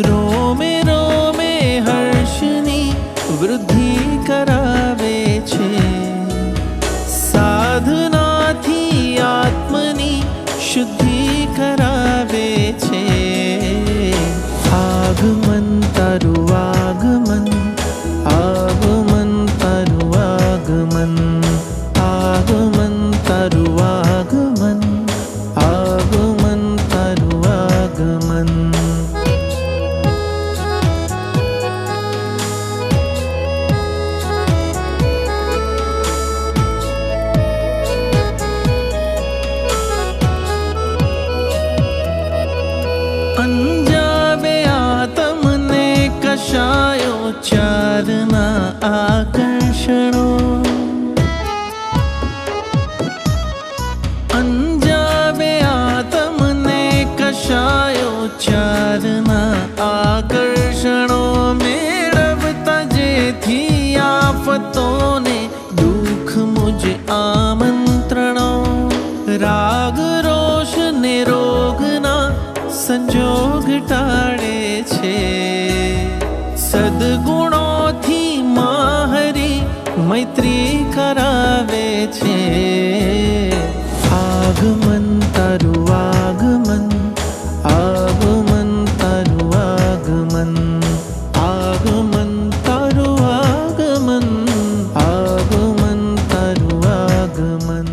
રોમે રોમે હર્ષની વૃદ્ધિ કરાવે છે, સાધનાથી આત્મની શુદ્ધિ કરાવે છે। આગમન તારું આગમન, આગમન તારું આગમન, આગમન તારું આગમન, આગમન તારું આગમન। અંજાવે આ તમને કશાયો ચારના આકર્ષણો, અંજાવે આ તમને કશાયો ચારના આકર્ષણો, મેળવતા જેથી આફતોને દુઃખ મુજ આમંત્રણો, રાગ રોષ ને રોગના સંજોગ ટાળે છે, સદગુણોથી માહરી મૈત્રી કરાવે છે। આગમન તારું આગમન, આગમન તારું આગમન, આગમન તારું આગમન, આગમન તારું આગમન।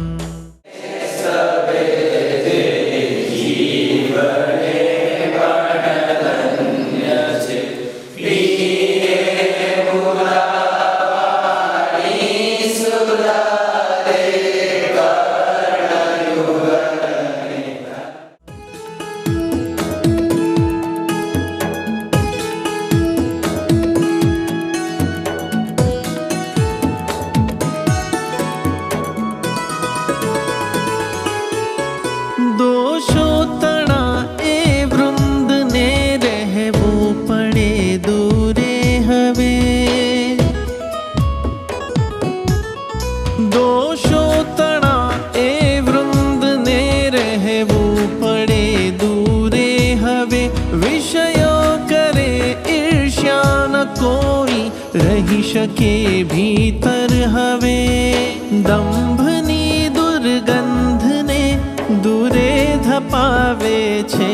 દોષો તણા એ વૃંદને રહેવું પડે દૂરે હવે, દોષો તણા એ વૃંદને રહેવું પડે દૂરે હવે, વિષયો કરે ઈર્ષ્યા ન કોઈ રહી શકે ભીતર હવે, દંભની દુર્ગંધને દૂરે ધપાવે છે,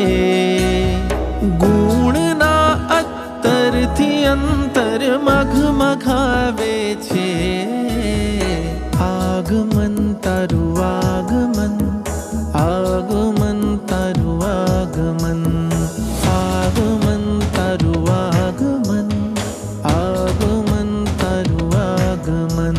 ગુણના અત્તરથી અંતર મઘમઘાવે છે। આગમન તારું આગમન, આગમન તારું આગમન, આગમન તારું આગમન, આગમન તારું આગમન।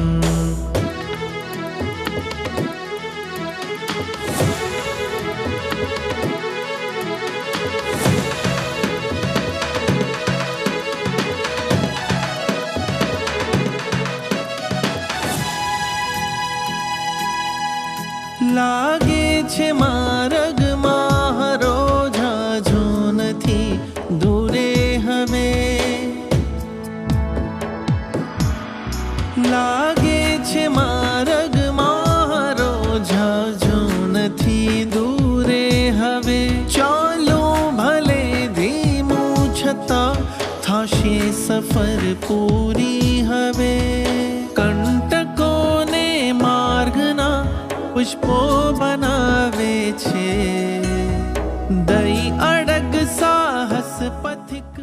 લાગે છે માર્ગમાં હરો ઝાઝો નથી દૂરે હવે, લાગે છે માર્ગમાં હરો ઝાઝો નથી દૂરે હવે, ચાલો ભલે ધીમું છતાં થશે સફર પૂરી હવે, કંટકોને માર્ગના પુષ્પો બનાવે છે, દઈ અડગ સાહસ પથિક।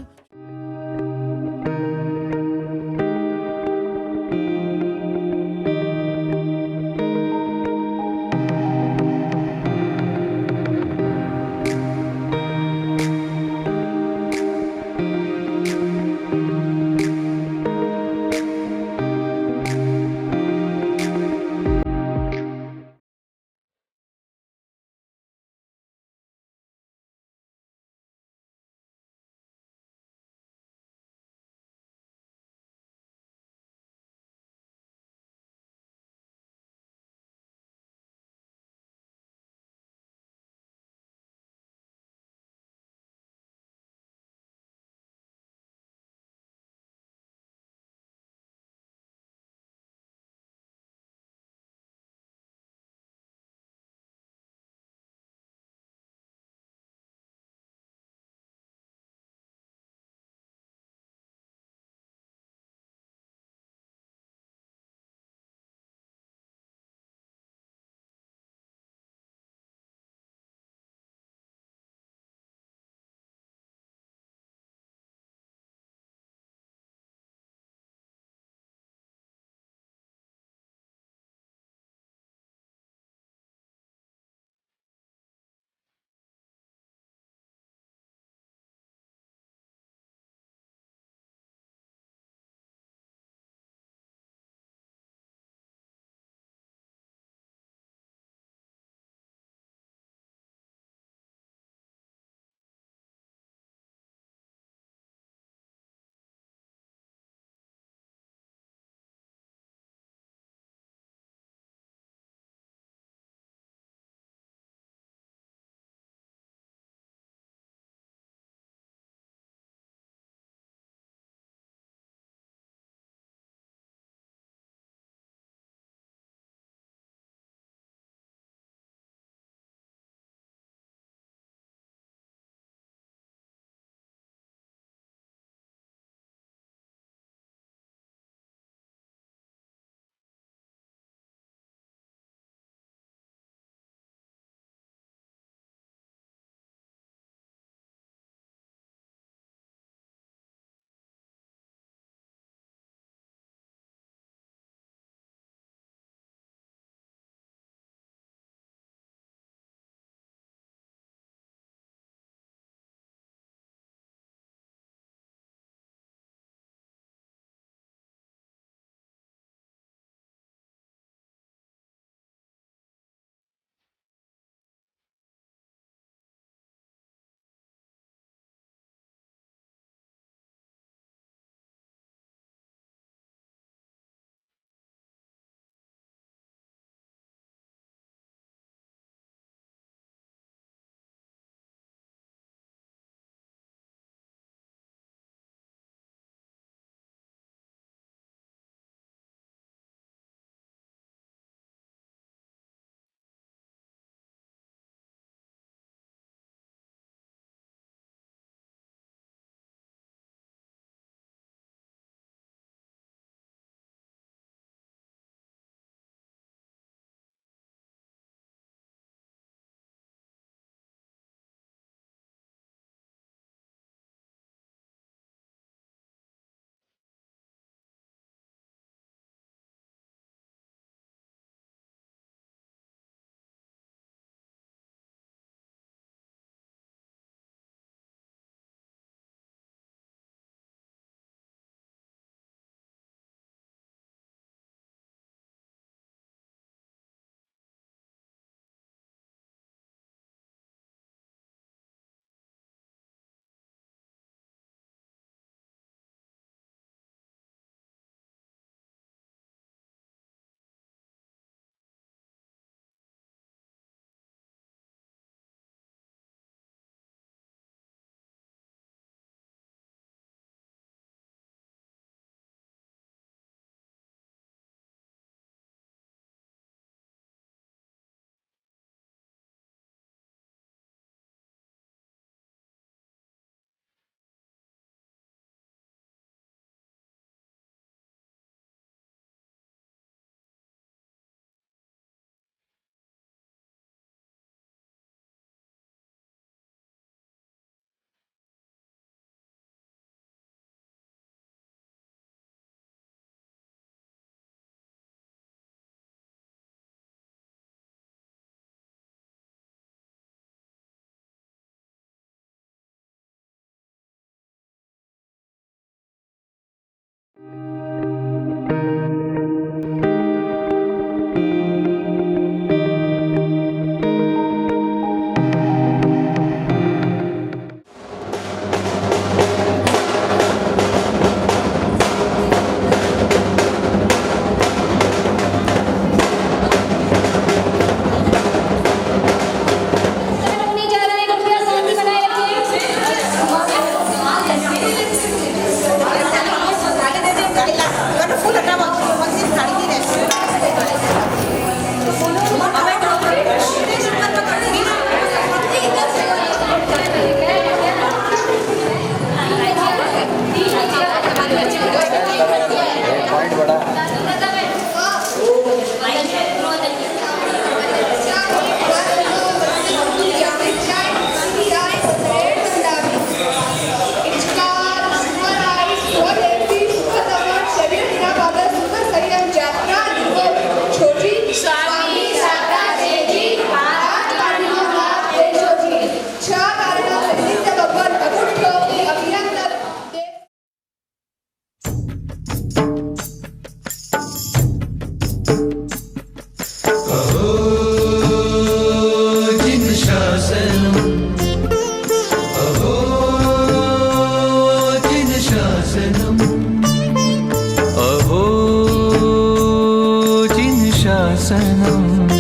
शासनम्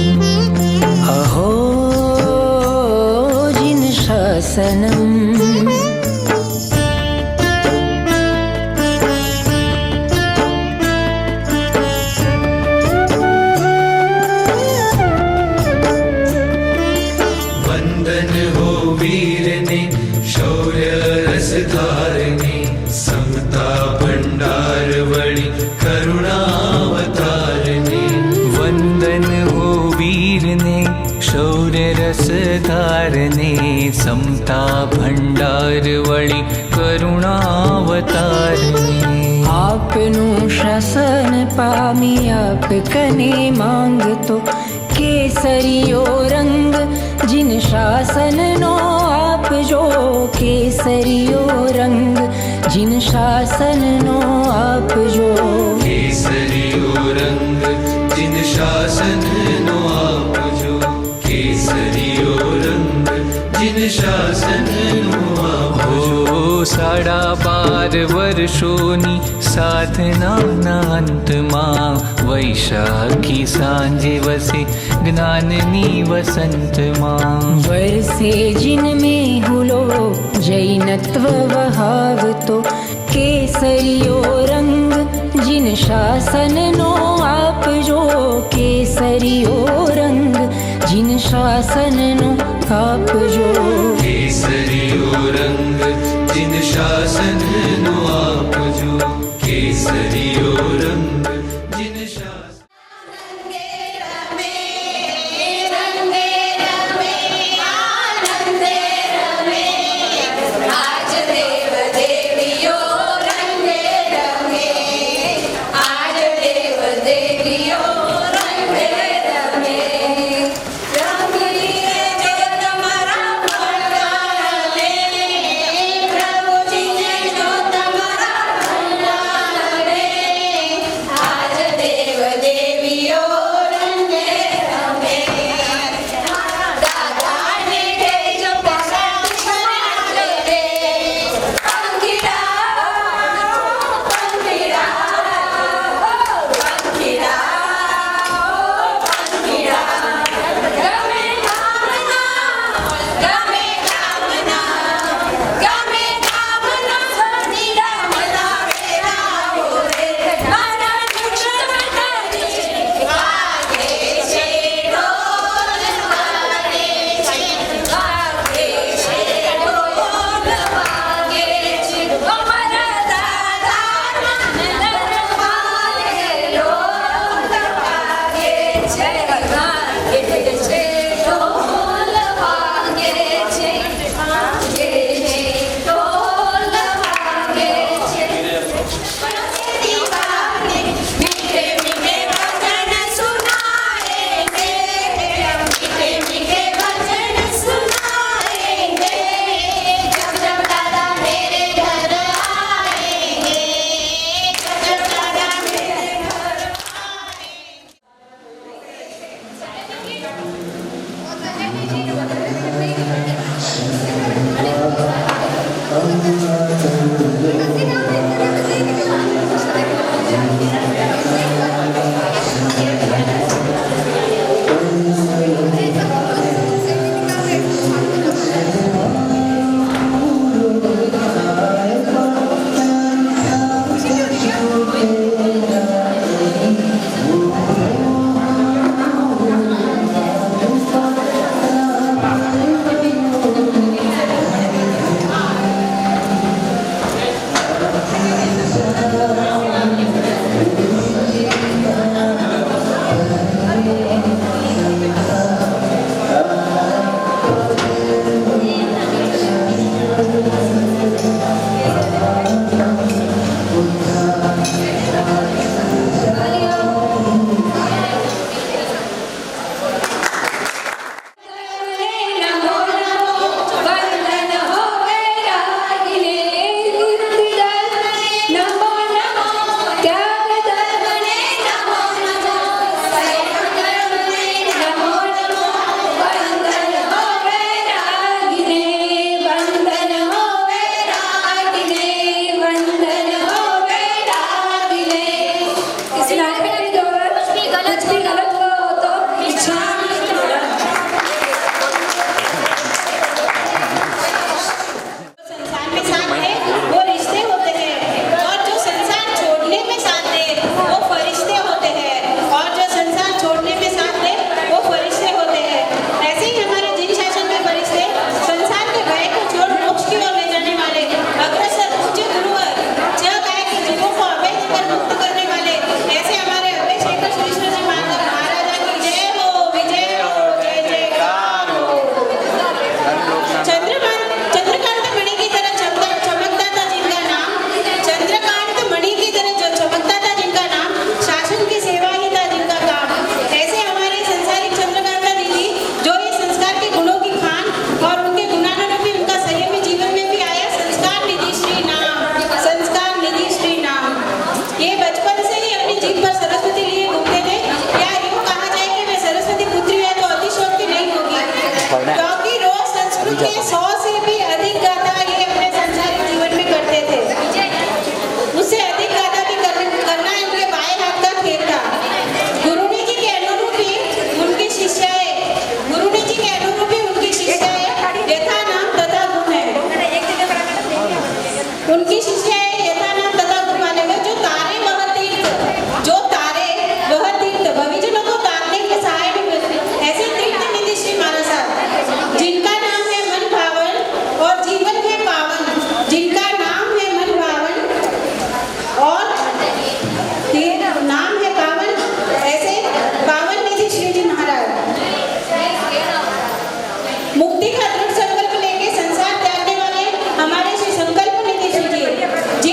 अहो जिन शासनम् वंदन हो वीर ने शौर्य रस धारने समता भंडार वळी करुणावतारने वंदन हो वीर ने शौर्य रस धारने समता भंडार वळी करुणावतारने आपनु शासन पामी आप कने मांगतो केसरियो रंग जिन शासन नो आप जो केसरियो रंग जिन शासन नो आप जो केसरियो रंग जिन शासन नो आप जो केसरियो रंग जिन शासन नो आप जो साड़ा 12 वर्षोनी साधना अंतमां वैशाखी सांजे वसे ज्ञाननी वसंतमां वर्षे जिन में हुलो जैनत्व वहावतो केसरियो रंग जिन शासन नो आप जो केसरियो रंग जिन शासन नो आप जो केसरियो रंग जिन शासन नो आप जो केसरियो रंग जिन शासन उनकी शिष्या है यथानाम तथा गुरुमान्य जो तारे वह तीर्थ भविजनों को तारने के सहाय भी बनते ऐसे तीर्थ निधि श्री मानसा जिनका नाम है मन भावन और जीवन है पावन, जिनका नाम है मन भावन और नाम है पावन, ऐसे पावन निधि श्री जी महाराज मुक्ति का दृढ़ संकल्प लेके संसार त्यागने वाले हमारे श्री संकल्प निधि श्री जी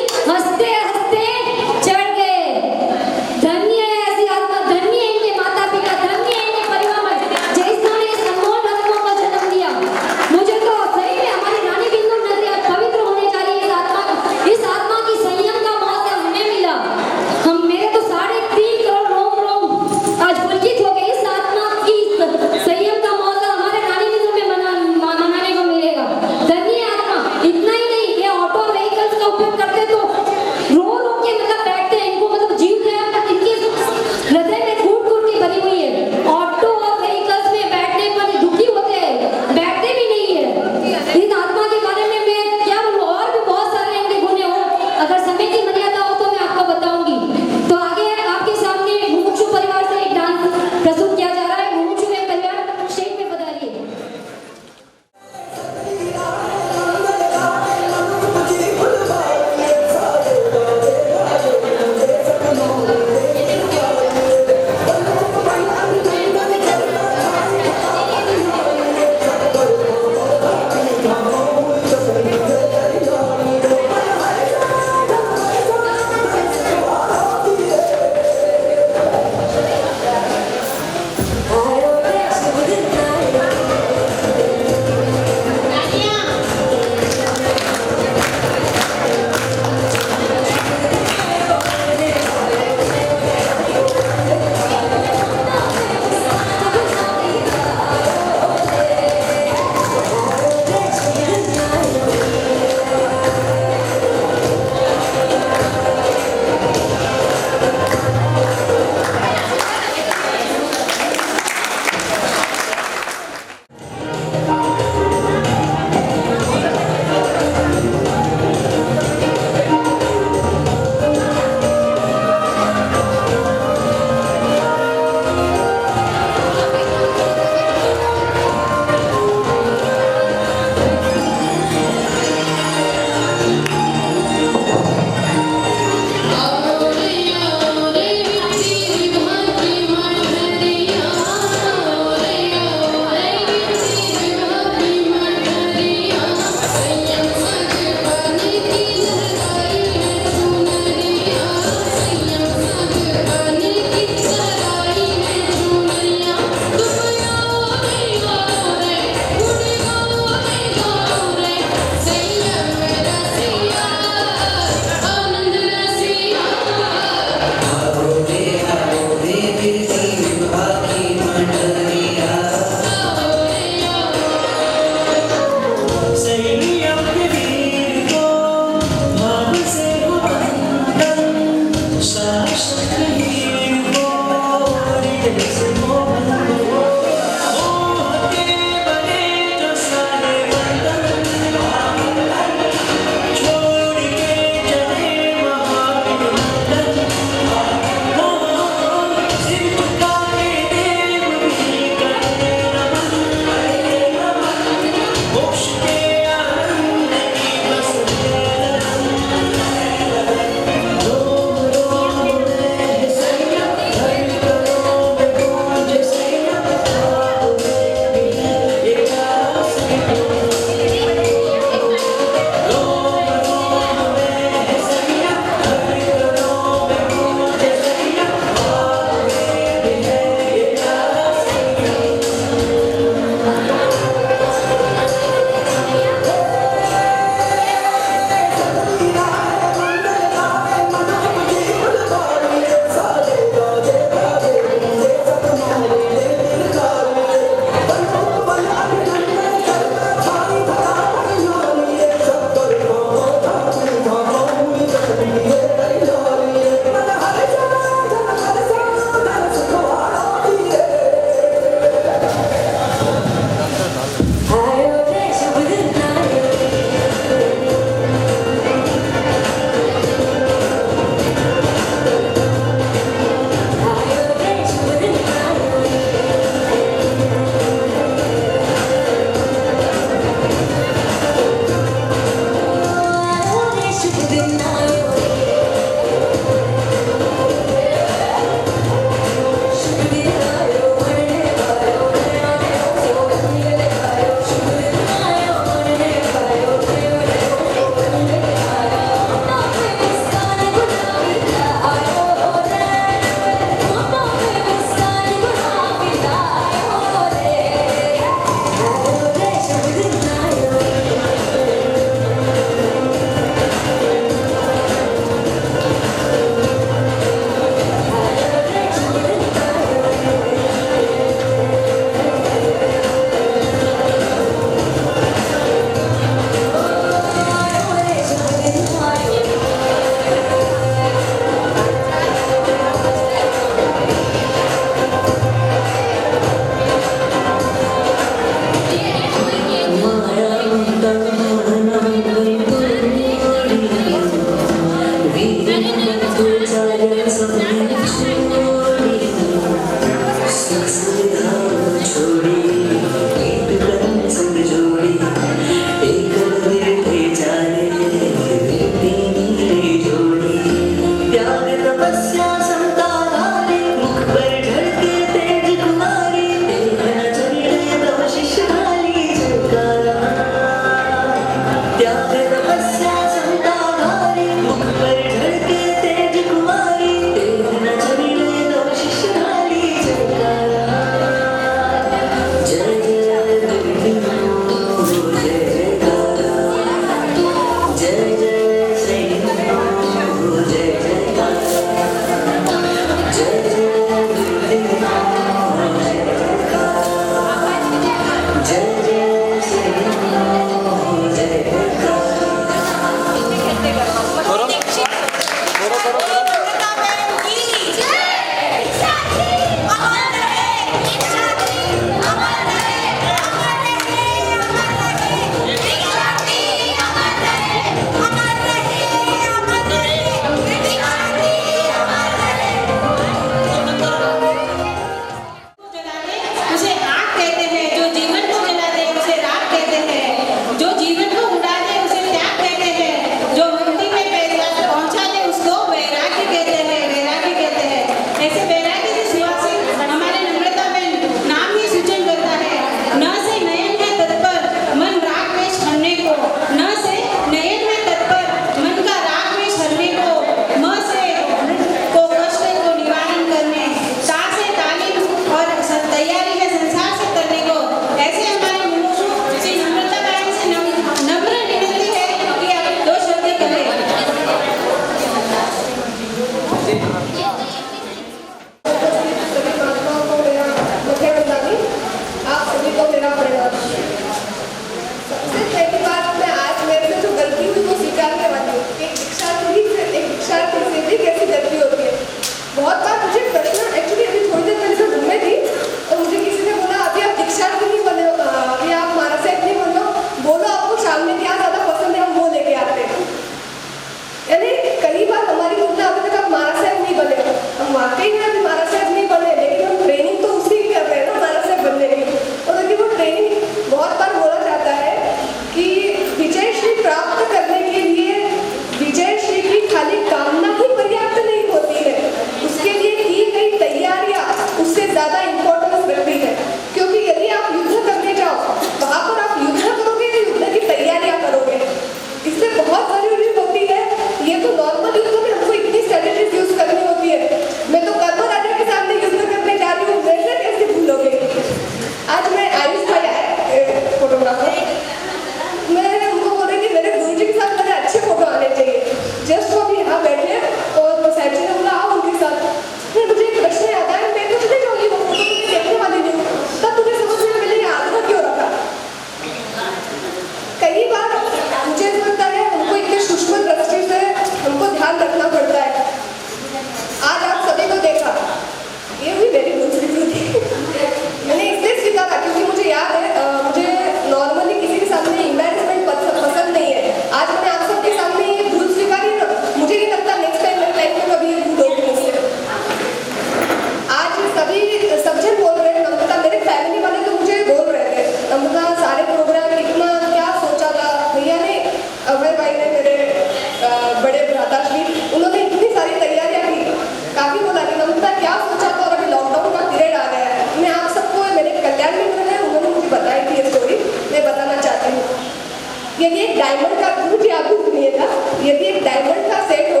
भैया, यदि एक डायमंड का सेट हो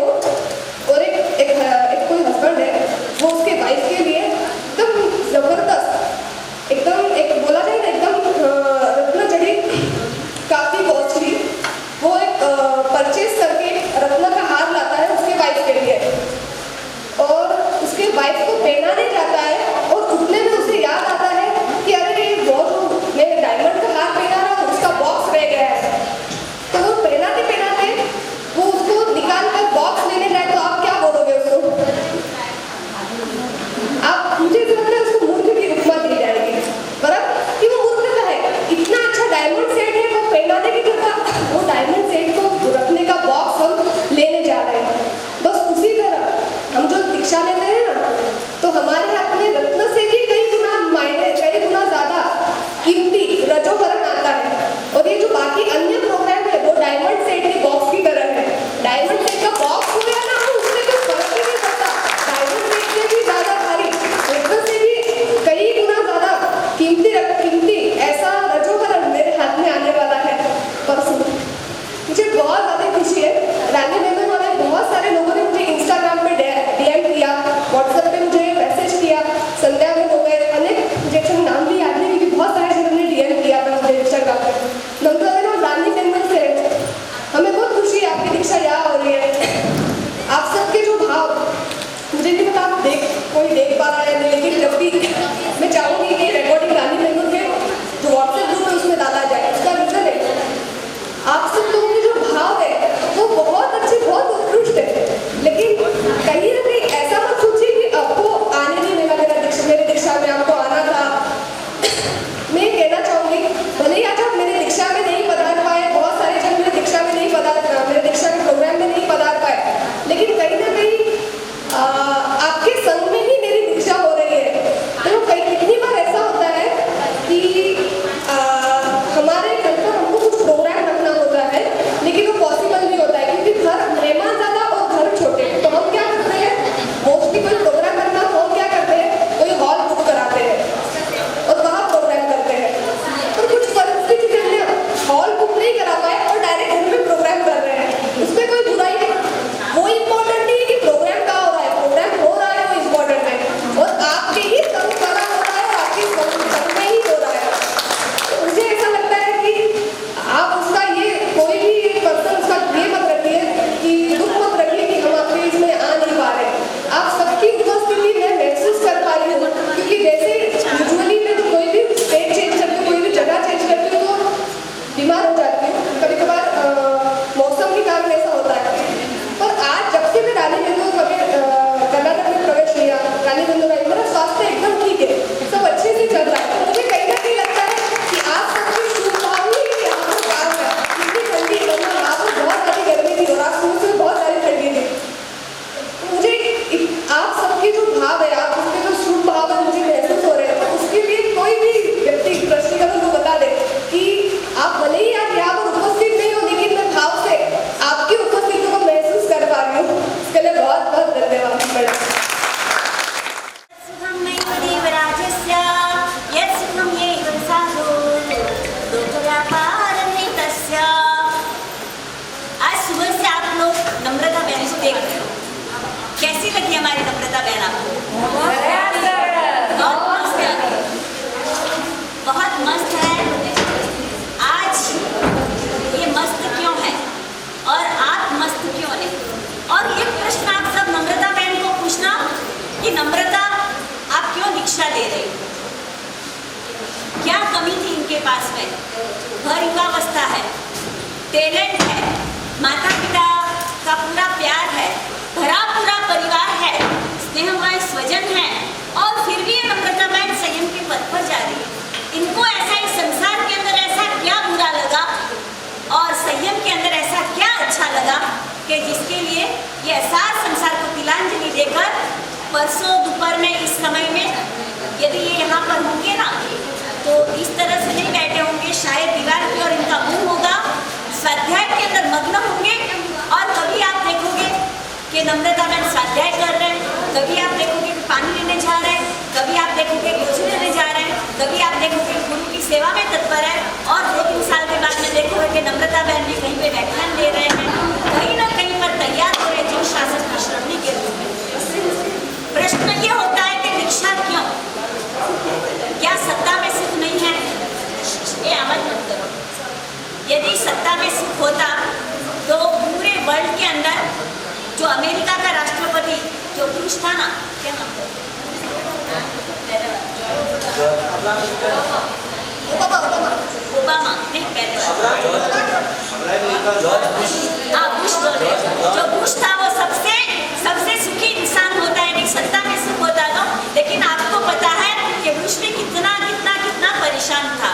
और एक कोई हस्बैंड है, वो उसके वाइफ के लिए एकदम जबरदस्त, एकदम एक बोला जाए ना एकदम रत्न जड़ी काफी कॉस्टली, वो एक परचेज करके रत्न का हार लाता है उसके वाइफ के लिए और उसके वाइफ को पहनाने जाता है और उतने में उसे याद आता है कि अरे ये बहुत मैं डायमंड का हार पहना रहा हूँ, उसका बॉक्स रह गया है। तो वो पहनाते पहनाते वो उसको निकाल कर बॉक्स लेने जाए तो आप क्या बोलोगे उसको? आप मुझे तो लगता है उसको मूर्ख की उपमा दी जाएगी, बराबर कि वो मूर्ख है। इतना अच्छा डायमंड सेट है, वो पहनाने की जगह वो डायमंड सेट को रखने का बॉक्स हम लेने जा रहे हैं। बस उसी तरह हम जो दीक्षा लेते हैं ना, तो हमारे हाथ में रत्न से भी कई गुना मायने, कई गुना ज्यादा कीमती रजोवरण आता है। और ये जो बाकी अन्य प्रोग्राम है वो डायमंड सेट के बॉक्स की तरह है। डायमंड सेट का बॉक्स हो या ना हो, उससे कोई फर्क ही नहीं पड़ता। डायमंड सेट से भी ज्यादा भारी, रत्न से भी कई गुना ज्यादा कीमती ऐसा रजोवरण मेरे हाथ में आने वाला है परसों। मुझे बहुत ज्यादा खुशी है। रानी मेमन वाले बहुत सारे लोगों ने मुझे इंस्टाग्राम पे DM किया, व्हाट्सएप पे मुझे मैसेज किया, संध्या में हो गए अनेक, मुझे नाम भी याद नहीं क्योंकि बहुत सारे जनों ने DM किया था मुझे इंस्टाग्राम पे। नंबर और रानी मेमन से हमें बहुत खुशी है, आपकी दीक्षा यहाँ हो रही है। आप सबके जो भाव, मुझे नहीं पता आप कोई देख पा रहा है, लेकिन जब भी मैं चाहूँगी कि रिकॉर्डिंग रानी मेमन के जो व्हाट्सएप ग्रुप है उसमें डाला जाए। उसका रीजन है आप सब लोगों के जो भाव है वो बहुत अच्छे, बहुत उत्कृष्ट है, लेकिन कहीं ना कहीं ऐसा मत सोचिए कि आपको आने नहीं मिला मेरी दीक्षा में आपको आना था। मैं कहना चाहूँगी भले ही आज आप मेरी दीक्षा में नहीं पधार पाए, बहुत सारे जन मेरी दीक्षा में नहीं पधार पाए, मेरे दीक्षा के प्रोग्राम में नहीं पधार पाए, लेकिन कहीं ना कहीं आपके संग में ही मेरी दीक्षा हो रही है। तो कितनी बार ऐसा होता है कि हमारे घर पर हमको कुछ प्रोग्राम रखना होता है, लेकिन वो पॉसिबल नहीं होता है क्योंकि घर मेहमान ज्यादा और घर छोटे। तो हम क्या करते हैं, मोस्टली कोई प्रोग्राम रखना तो हम क्या करते हैं, कोई हॉल बुक कराते हैं और वहाँ प्रोग्राम करते हैं। और कुछ परिस्थिति से हमने हॉल बुक नहीं करा पाए और डायरेक्ट घर में प्रोग्राम कर रहे हैं, उसमें कोई बुराई नहीं। वो इम्पोर्टेंट नहीं है कि प्रोग्राम कहाँ हो रहा है, प्रोग्राम हो रहा है वो इम्पोर्टेंट है और आपके ही संग करा हो रहा है और आपके संग में ही हो रहा है। तो मुझे ऐसा लगता है कि आप उसका ये कोई भी पर्सन उसका ये मत रखिए कि दुख मत रखिए कि हम आपके इसमें आ नहीं पा रहे। आप सबकी उपस्थिति मैं महसूस कर पा रही हूँ, क्योंकि जैसे यूजुअली मैं कोई भी स्टेट चेंज करती हूँ, कोई भी जगह चेंज करती हूँ तो बीमार हो जाती हूँ, कभी कभार मौसम के कारण ऐसा होता है। और आज जब से मैं रानी बेंदूर कर्नाटक में प्रवेश किया, रानी बेंदूर आई, मेरा स्वास्थ्य एकदम ठीक है, सब अच्छे से चल रहा है। तो मुझे कहीं ना कहीं लगता है कि आप सबकी शुभ भाव ही यहाँ पर काम है। इतनी ठंडी यहाँ पर बहुत सारी गर्मी थी और आज सुबह से बहुत सारी ठंडी थी। तो मुझे आप सबके जो भाव है, आप उसके जो शुभ भाव है मुझे महसूस हो रहे हैं। तो उसके लिए कोई भी व्यक्ति प्रश्न को बता दे कि आप भले ही आप यहाँ पर उपस्थित नहीं हो, लेकिन मैं भाव से आपकी उपस्थिति को महसूस कर पा रही हूँ। इसके लिए बहुत बहुत धन्यवाद मैडम। सुखं नैवदेवराजस्य यत् सुखं येह साधु लोकव्यापारनिमित्तस्य। आज सुबह से आप लोग नम्रता बहन को देख रहे हो, कैसी लगी हमारी नम्रता बहन आपको? बहुत मस्त है। आज ये मस्त क्यों है और आप मस्त क्यों नहीं? और एक प्रश्न आप सब नम्रता बहन को पूछना कि नम्रता आप क्यों दीक्षा ले रही हो? क्या कमी थी इनके पास में? भर युवावस्था है, टैलेंट है, माता पिता का पूरा प्यार है, भरा पूरा परिवार है, स्नेहमय स्वजन है, और फिर भी ये नम्रता बहन संयम के पद पर जा रही है। इनको ऐसा इस संसार के अंदर ऐसा क्या बुरा लगा और संयम के अंदर ऐसा क्या अच्छा लगा कि जिसके लिए ये सार संसार को तिलांजलि देकर परसों दोपहर में इस समय में यदि ये यहाँ पर होंगे ना तो इस तरह से नहीं बैठे होंगे, शायद दीवार की और इनका मुंह होगा, स्वाध्याय के अंदर मग्न होंगे। और कभी आप देखोगे कि नम्रता बहन स्वाध्याय कर रहे हैं, कभी आप देखोगे कि पानी लेने जा रहे हैं, कभी आप देखोगे कुछ लेने जा रहे हैं, कभी आप देखोगे गुरु की सेवा में तत्पर है, और 2-3 साल के बाद में देखोगे कि नम्रता बहन भी कहीं पे व्याख्यान दे रहे हैं, तैयार हो रहे जो शासन की श्रवणी के रूप में। प्रश्न ये होता है कि दीक्षा क्यों? क्या सत्ता में सुख नहीं है? ये आवाज मत करो। यदि सत्ता में सुख होता तो पूरे वर्ल्ड के अंदर जो अमेरिका का राष्ट्रपति जो पुरुष था ना, क्या नाम था? ओबामा नहीं, पहले हाँ बुश। जो बुश था वो सबसे सुखी इंसान होता है, सत्ता में सुख होता था। लेकिन आपको पता है कि बुश भी कितना परेशान था।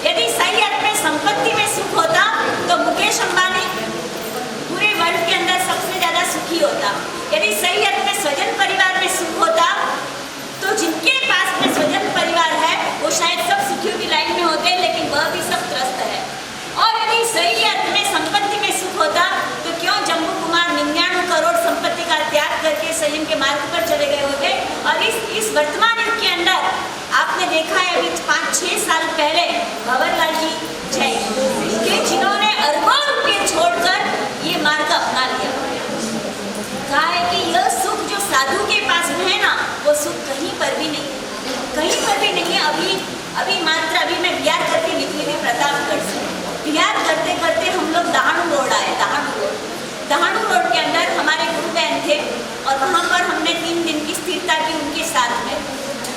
यदि सही अर्थ में संपत्ति में सुख होता तो मुकेश अंबानी पूरे वर्ल्ड के अंदर सबसे ज्यादा सुखी होता। यदि सही अर्थ में स्वजन परिवार में सुख होता तो जिनके पास में स्वजन परिवार है वो शायद सब सुखियों की लाइन में होते, लेकिन वह भी सब त्रस्त है। और यदि सही अर्थ में संपत्ति में सुख होता तो क्यों जम्बू कुमार 99 करोड़ संपत्ति का त्याग करके संयम के मार्ग पर चले गए होते। और इस वर्तमान युग के अंदर आपने देखा है अभी 5-6 साल पहले भंवरलाल जी जैन के जिन्होंने अरबों रुपये छोड़कर ये मार्ग अपना लिया। कहा है कि यह सुख जो साधु के पास में है ना, वो सुख कहीं पर भी नहीं है। अभी मैं बिहार करके निकली थी प्रतापगढ़ से। बिहार करते करते हम लोग दहाड़ू रोड आए। दहाड़ू रोड के अंदर हमारे गुरु बहन थे और वहाँ पर हमने 3 दिन की स्थिरता की उनके साथ में।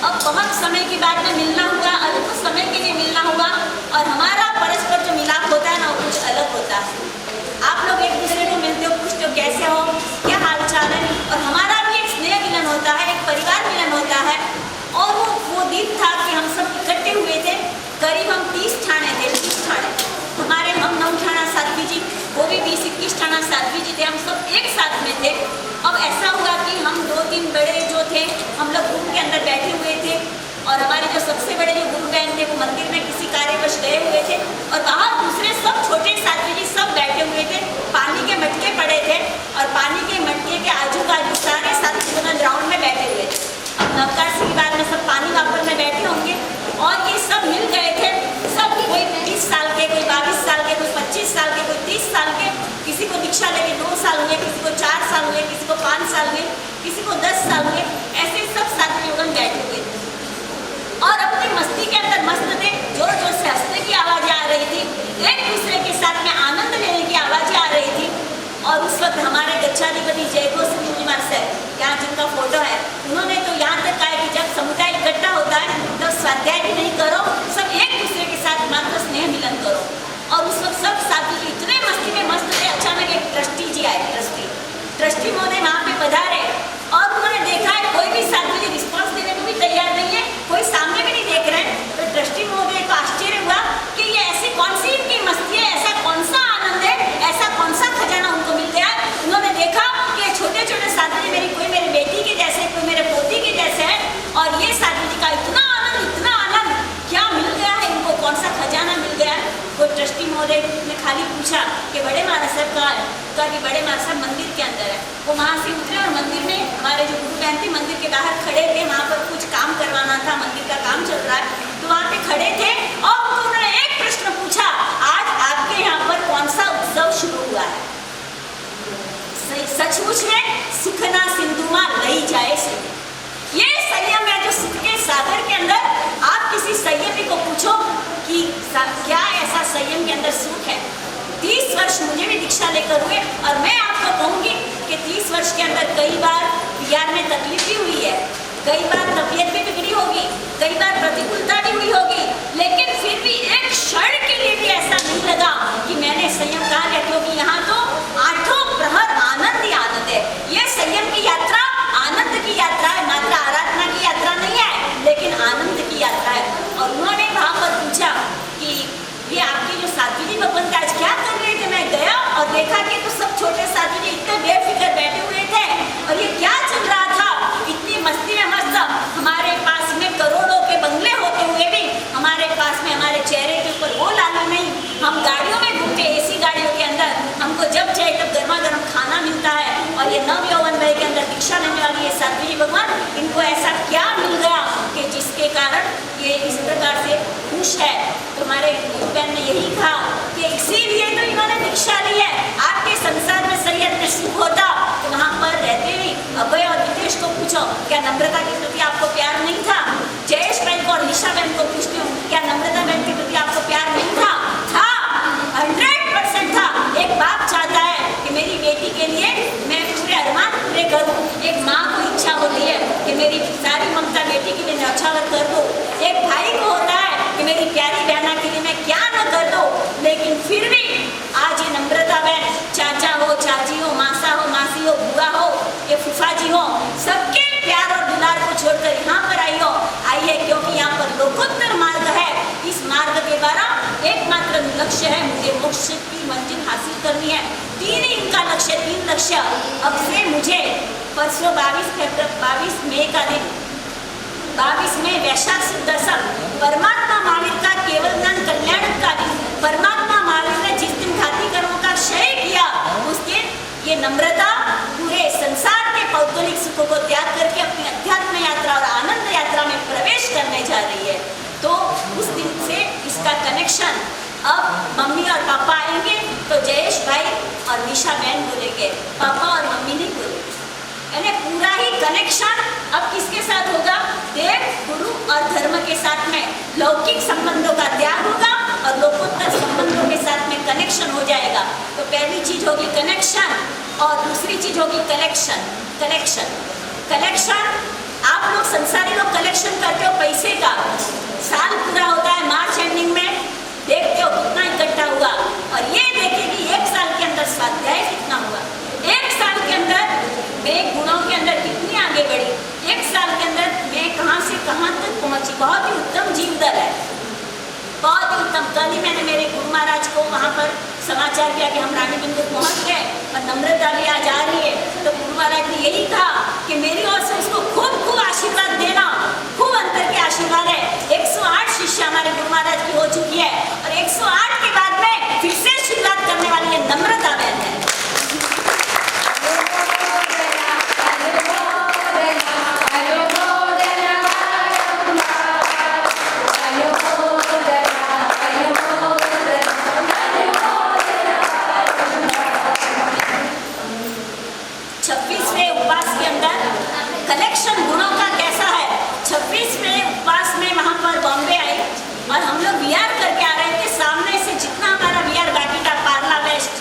अब बहुत समय के बाद में मिलना हुआ, अल्प समय के लिए मिलना हुआ, और हमारा परस्पर जो मिलाप होता है ना वो कुछ अलग होता है। आप लोग एक दूसरे को मिलते हो, पूछते हो कैसे हो, क्या हाल चाल है, और हमारा भी एक स्नेह मिलन होता है, एक परिवार मिलन होता है। और वो दिन था कि हम सब इकट्ठे हुए थे, करीब हम 30 ठाणे थे, 30 ठाणे हमारे, हम 9 ठाणा साध्वी जी, वो भी 20-21 ठाणा साध्वी जी थे, हम सब एक साथ में थे। अब ऐसा हुआ कि हम 2-3 बड़े जो थे हम लोग रूम के अंदर बैठे हुए थे, और हमारे जो सबसे बड़े जो गुरु बहन थे वो मंदिर में किसी कार्यवश गए हुए थे, और बाहर दूसरे सब छोटे साध्वी जी सब बैठे हुए थे। पानी के मटके पड़े थे और पानी के मटके के आजू बाजू सारे साथी ग्राउंड में बैठे हुए थे। अब नवकाशी की बात में सब पानी वापर में बैठे होंगे, और ये सब मिल गए थे। सब कोई 20 साल के, कोई 22 साल के, कोई 25 साल के, कोई 30 साल के, किसी को दीक्षा लेके 2 साल हुए, किसी को 4 साल हुए, किसी को 5 साल हुए, किसी को 10 साल हुए। ऐसे सब साथी लोग बैठे हुए थे और अपनी मस्ती के अंदर मस्त थे। जोर जोर से हंसने की आवाजें आ रही थी, एक दूसरे के साथ में आनंद लेने की आवाजें आ रही थी। और उस वक्त हमारे गच्छाधिपति जयघोष कुमार सर, यहाँ जिनका फोटो है, उन्होंने तो यहाँ तक कहा कि जब समुदाय इकट्ठा होता है तो स्वाध्याय भी नहीं करो, सब एक दूसरे के साथ मात्र स्नेह मिलन करो। और उस वक्त सब साथी जी इतने मस्ती में मस्त थे। अचानक एक ट्रस्टी जी आए, ट्रस्टी महोदय वहाँ पे पधारे, और उन्होंने देखा है कोई भी साथी जी रिस्पॉन्स देने को भी तैयार नहीं है, कोई सामने भी नहीं देख रहे हैं। तो ट्रस्टी महोदय को आश्चर्य हुआ कि ये ऐसी कौन सी इनकी मस्ती है, ऐसा कौन सा आनंद है, ऐसा कौन सा खजाना उनको मिल गया। उन्होंने देखा कि छोटे छोटे साथी जी मेरी, कोई मेरे बेटी के जैसे, कोई मेरे पोती के जैसे है, और ये साथी जी का इतना आनंद क्या मिल गया है इनको, कौन सा खजाना मिल गया है। वो ट्रस्टी महोदय ने खाली पूछा कि बड़े महाराज साहब कहाँ है। कहा कि बड़े महाराज साहब मंदिर के अंदर है। वो वहाँ से उतरे और मंदिर में हमारे जो गुरु बहन थे मंदिर के बाहर खड़े थे, वहाँ पर कुछ काम करवाना था, मंदिर का काम चल रहा है, तो वहाँ पे खड़े थे। और उन्होंने एक प्रश्न पूछा, आज आपके यहाँ पर कौन सा उत्सव शुरू हुआ है। सचमुच में सुखना सिंधुमा लई जाए सही। ये संयम है जो सुख के सागर के अंदर। आप किसी संयमी को पूछो कि क्या ऐसा संयम के अंदर सुख है। 30 वर्ष मुझे भी दीक्षा लेकर हुए, और मैं आपको कहूँगी कि 30 वर्ष के अंदर कई बार बिहार में तकलीफ भी हुई है, कई बार तबीयत भी बिगड़ी होगी, कई बार प्रतिकूलता भी हुई होगी, लेकिन फिर भी एक क्षण के लिए भी ऐसा नहीं लगा कि मैंने संयम कहा है, क्योंकि यहाँ तो 8 प्रहर आनंद ही आनंद है। ये संयम की यात्रा आनंद की यात्रा है, मात्र आराधना की यात्रा नहीं है, लेकिन आनंद की यात्रा है। और उन्होंने वहाँ पर पूछा कि ये आपके जो साथी जी भगवंत आज क्या कर रहे थे। मैं गया और देखा कि तो सब छोटे साथी जी इतने बेफिक्र बैठे हुए थे, और ये क्या चल रहा था, इतनी मस्ती में मस्त। हमारे पास में करोड़ों के बंगले होते हुए भी हमारे पास में हमारे चेहरे के ऊपर वो लाली नहीं। हम गाड़ियों में घूमते, एसी गाड़ियों के अंदर, हमको जब चाहे तब गर्मा गर्म खाना मिलता है। और ये नव यौवन वय के अंदर दीक्षा लेने वाली ये साध्वी जी भगवान, इनको ऐसा क्या मिल गया कि जिसके कारण ये इस प्रकार से खुश है। तुम्हारे बहन ने यही कहा कि इसीलिए तो इन्होंने दीक्षा ली है। आपके संसार में सैयद में सुख होता रहते नहीं। अभय और नितेश को पूछो, क्या नम्रता के प्रति आपको प्यार नहीं था? जयेश बहन को और निशा बहन को पूछती हूँ, क्या नम्रता बहन के प्रति आपको प्यार नहीं था? 100% था। एक बाप चाहता है कि मेरी बेटी के लिए मैं पूरे अरमान पूरे करूँ। एक माँ को इच्छा होती है कि मेरी सारी ममता बेटी के लिए न्यौछावर कर दूँ। एक भाई को होता है कि मेरी प्यारी बहना के लिए मैं क्या न कर दूँ। लेकिन फिर भी आज ये नम्रता बहन, चाचा हो, चाची हो, मासा हो, मासी हो, बुआ हो, ये फूफा जी हो, सबके प्यार और दुलार को छोड़कर यहाँ पर आई है क्योंकि यहाँ पर लोकोत्तर मार्ग है। इस मार्ग के द्वारा एकमात्र लक्ष्य है, मुझे मोक्ष की मंजिल हासिल करनी है। 3 ही इनका लक्ष्य, 3 लक्ष्य। अब से मुझे परसों 22 मई का दिन, 22 मई वैशाख शुद्ध दशक, परमात्मा महावीर का केवल ज्ञान कल्याण का दिन। परमात्मा महावीर ने जिस दिन घाती कर्मों का क्षय किया, उस दिन ये नम्रता पूरे संसार के भौगोलिक सुखों को त्याग करके अपनी अध्यात्म यात्रा और आनंद यात्रा में प्रवेश करने जा रही है। तो उस दिन से इसका कनेक्शन, अब मम्मी और पापा आएंगे तो जयेश भाई और निशा बहन बोलेंगे, पापा और मम्मी नहीं बोलेंगे। यानी पूरा ही कनेक्शन अब किसके साथ होगा? देव, गुरु और धर्म के साथ में लौकिक संबंधों का त्याग होगा और लोकोत्तर संबंधों के साथ में कनेक्शन हो जाएगा। तो पहली चीज होगी कनेक्शन और दूसरी चीज होगी कलेक्शन। कलेक्शन आप लोग संसारी लोग कलेक्शन करते हो पैसे का। साल पूरा होता है मार्च एंडिंग में, देखते हो कितना इकट्ठा हुआ और ये देखे कि 1 साल के अंदर स्वाध्याय कितना हुआ, 1 साल के अंदर मैं गुणों के अंदर कितनी आगे बढ़ी, 1 साल के अंदर मैं कहाँ से कहाँ तक पहुँची। बहुत ही उत्तम जीवदल है, बहुत ही उत्तम। कल ही मैंने मेरे गुरु महाराज को वहाँ पर समाचार किया कि हम रानी बिंदु पहुँच गए और नम्रता भी आज आ रही है। तो गुरु महाराज ने यही कहा कि मेरी ओर से उसको खूब आशीर्वाद देना, खूब अंतर के आशीर्वाद है। 108 शिष्य हमारे गुरु महाराज की हो चुकी है और 108 के बाद में फिर से शुरुआत करने वाली है नम्रता बहन है। कलेक्शन गुणों का कैसा है? 26वें उपवास में वहाँ पर बॉम्बे आई और हम लोग विहार करके आ रहे थे। सामने से जितना हमारा विहार बाकी था पार्ला वेस्ट,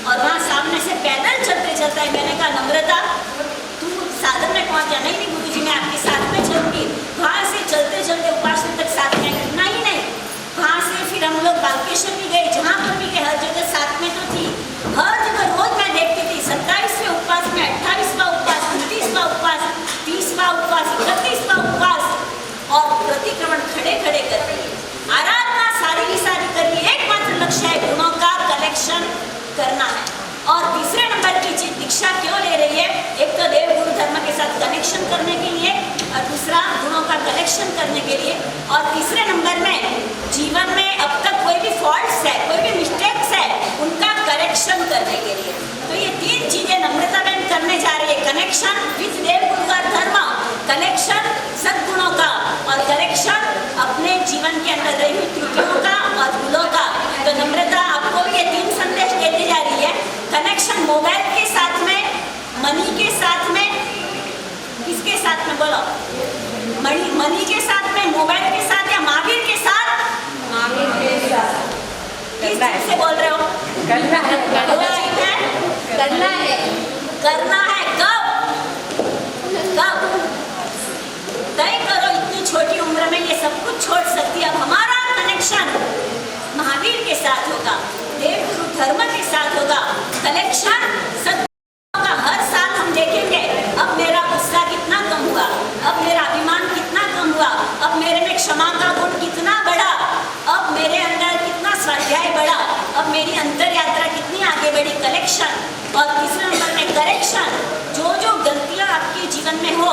और वहाँ सामने से पैदल चलते चलते मैंने कहा नम्रता तू साधन में पहुँच जा। नहीं गुरुजी मैं आपके साथ में चलूँगी। वहाँ से चलते चलते उपासना तक साथ में इतना ही नहीं, वहाँ से फिर हम लोग बालकेश्वर भी गए, जहाँ पर भी गए हर जगह साथ में तो थी। हर जगह रोज मैं देखती थी 27वें उपवास में, 28वां उपवास, 29वां उपवास, 30वां उपवास, 31वां उपवास और प्रतिक्रमण खड़े खड़े कर रही है। आराधना सारी की सारी कर रही है। एकमात्र लक्ष्य है गुणों का कलेक्शन करना है। और तीसरे नंबर की चीज दीक्षा क्यों ले रही है? एक तो देव गुरु धर्म के साथ कनेक्शन करने के लिए और दूसरा गुणों का कलेक्शन करने के लिए। और तीसरे नंबर में जीवन में अब तक कोई भी फॉल्ट्स है, कोई भी मिस्टेक्स है, उनका करेक्शन करने के लिए। तो ये 3 चीजें नम्रता बहन करने जा रही है। कनेक्शन विद देव गुरु का धर्म, कलेक्शन सद्गुणों का और करेक्शन अपने जीवन के अंदर रही हुई त्रुटियों का और भूलों का। तो नम्रता आपको भी ये 3 संदेश देती जा रही है। कनेक्शन मोबाइल के साथ में, मनी के साथ में, किसके साथ में बोलो? मनी के साथ में, मोबाइल के साथ या महावीर के साथ? महावीर के साथ। किस चीज से बोल रहे हो? करना है। करना है। कब तय करो। इतनी छोटी उम्र में ये सब कुछ छोड़ सकती है। अब हमारा कनेक्शन महावीर के साथ होगा, देव गुरु धर्म के साथ होगा। कलेक्शन सद्गुणों का हर साल हम देखेंगे। अब मेरा गुस्सा कितना कम हुआ, अब मेरा अभिमान कितना कम हुआ, अब मेरे में क्षमा का गुण कितना बढ़ा, अब मेरे अंदर कितना स्वाध्याय बढ़ा, अब मेरी अंतर यात्रा कितनी आगे बढ़ी। कलेक्शन। और तीसरे नंबर में करेक्शन। जो गलतियां आपके जीवन में हो,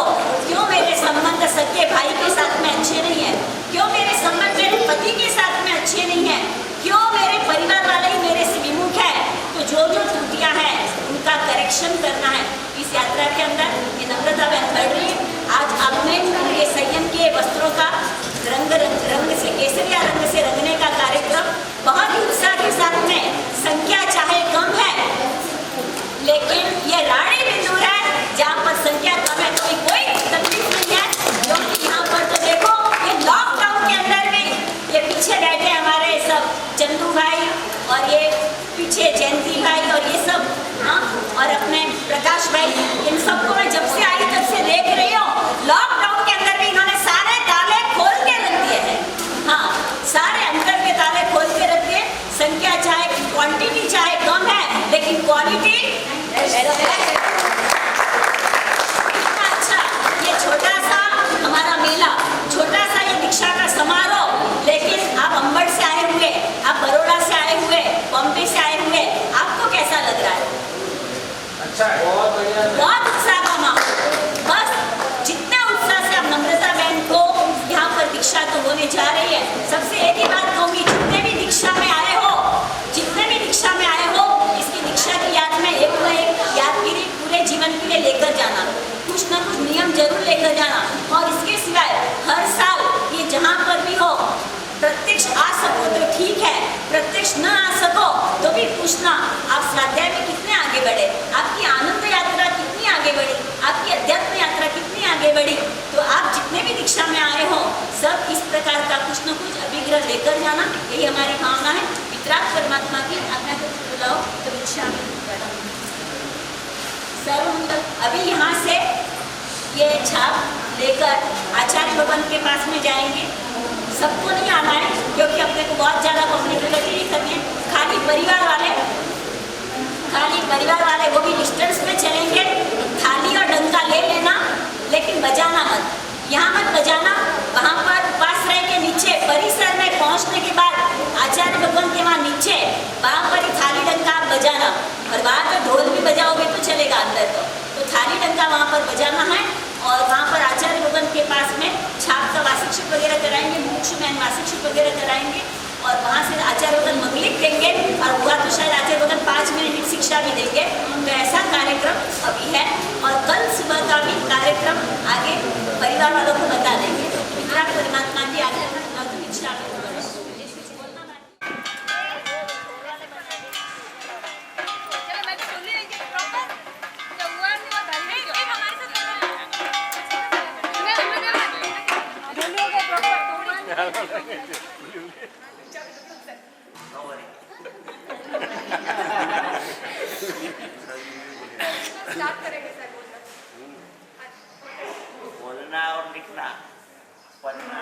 क्यों मेरे संबंध सगे भाई के साथ में अच्छे नहीं है, क्यों मेरे संबंध मेरे पति के साथ में अच्छे नहीं है, क्यों मेरे परिवार वाले ही मेरे से विमुख है। तो जो त्रुटियां हैं उनका करेक्शन करना है। इस यात्रा के अंदर ये नम्रता बहन बढ़ रही है। आज आपने उनके संयम के वस्त्रों का रंग से, केसरिया रंग से रंगने का कार्यक्रम बहुत ही उत्साह के साथ में, संख्या चाहे कम है लेकिन ये रानी बिंदु है जहाँ बहुत उत्साह का माहौल। बस जितना उत्साह से आप नम्रता बहन को यहाँ पर दीक्षा तो होने जा रही है, सबसे एक ही बात कहूँगी, जितने भी दीक्षा में आए हो, जितने भी दीक्षा में आए हो, इसकी दीक्षा की याद में एक न एक यादगिरी पूरे जीवन के लिए लेकर जाना, कुछ न कुछ नियम जरूर लेकर जाना। और इसके सिवाय हर साल ये जहाँ पर भी हो, प्रत्यक्ष आ सको तो ठीक है, प्रत्यक्ष न आ सको तो भी पूछना आप स्वाध्याय में कितने आगे बढ़े, आपकी आनंद यात्रा कितनी आगे बढ़ी, आपकी अध्यात्म यात्रा कितनी आगे बढ़ी। तो आप जितने भी दीक्षा में आए हो, सब इस प्रकार का कुछ न कुछ अभिग्रह लेकर जाना, यही हमारी भावना है। वितराग परमात्मा की आज्ञा को बुलाओ तो दीक्षा में सर्वमंगल। अभी यहाँ से ये छाप लेकर आचार्य भवन के पास में जाएंगे। सबको नहीं आना है क्योंकि अपने को बहुत ज़्यादा कम्युनिकेटिव नहीं करनी है। खाली परिवार वाले वो भी डिस्टेंस में चलेंगे। थाली और डंका ले लेना, लेकिन बजाना मत, यहाँ मत बजाना। वहाँ पर उपाश्रय के नीचे परिसर में पहुँचने के बाद आचार्य भगवान के वहाँ नीचे वहाँ पर ही थाली डंका आप बजाना। और वहाँ पर ढोल भी बजाओगे तो चलेगा अंदर तो थाली डंका वहाँ पर बजाना है। और वहाँ पर आचार्य भवन के पास में छाप का वार्षिक वगैरह कराएंगे, मुख्य में वार्षिक वगैरह कराएंगे। और वहाँ से आचार्य भवन मंगलिक देंगे, और हुआ तो शायद आचार्य भवन 5 मिनट की शिक्षा भी देंगे। तो ऐसा कार्यक्रम अभी है, और कल सुबह का भी कार्यक्रम आगे परिवार वालों को बता देंगे। वितराग परमात्मा की आज्ञा दीक्षा में बोलना और लिखना, पढ़ना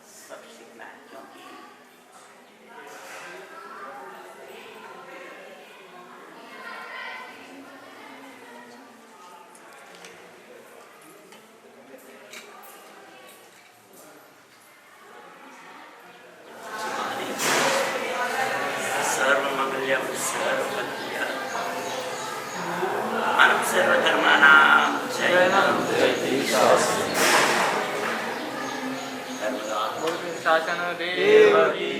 सब सीखना है, क्योंकि सर्वमंगलम सर्वमंगलम मानव सर्वधर्माणां शासन देव की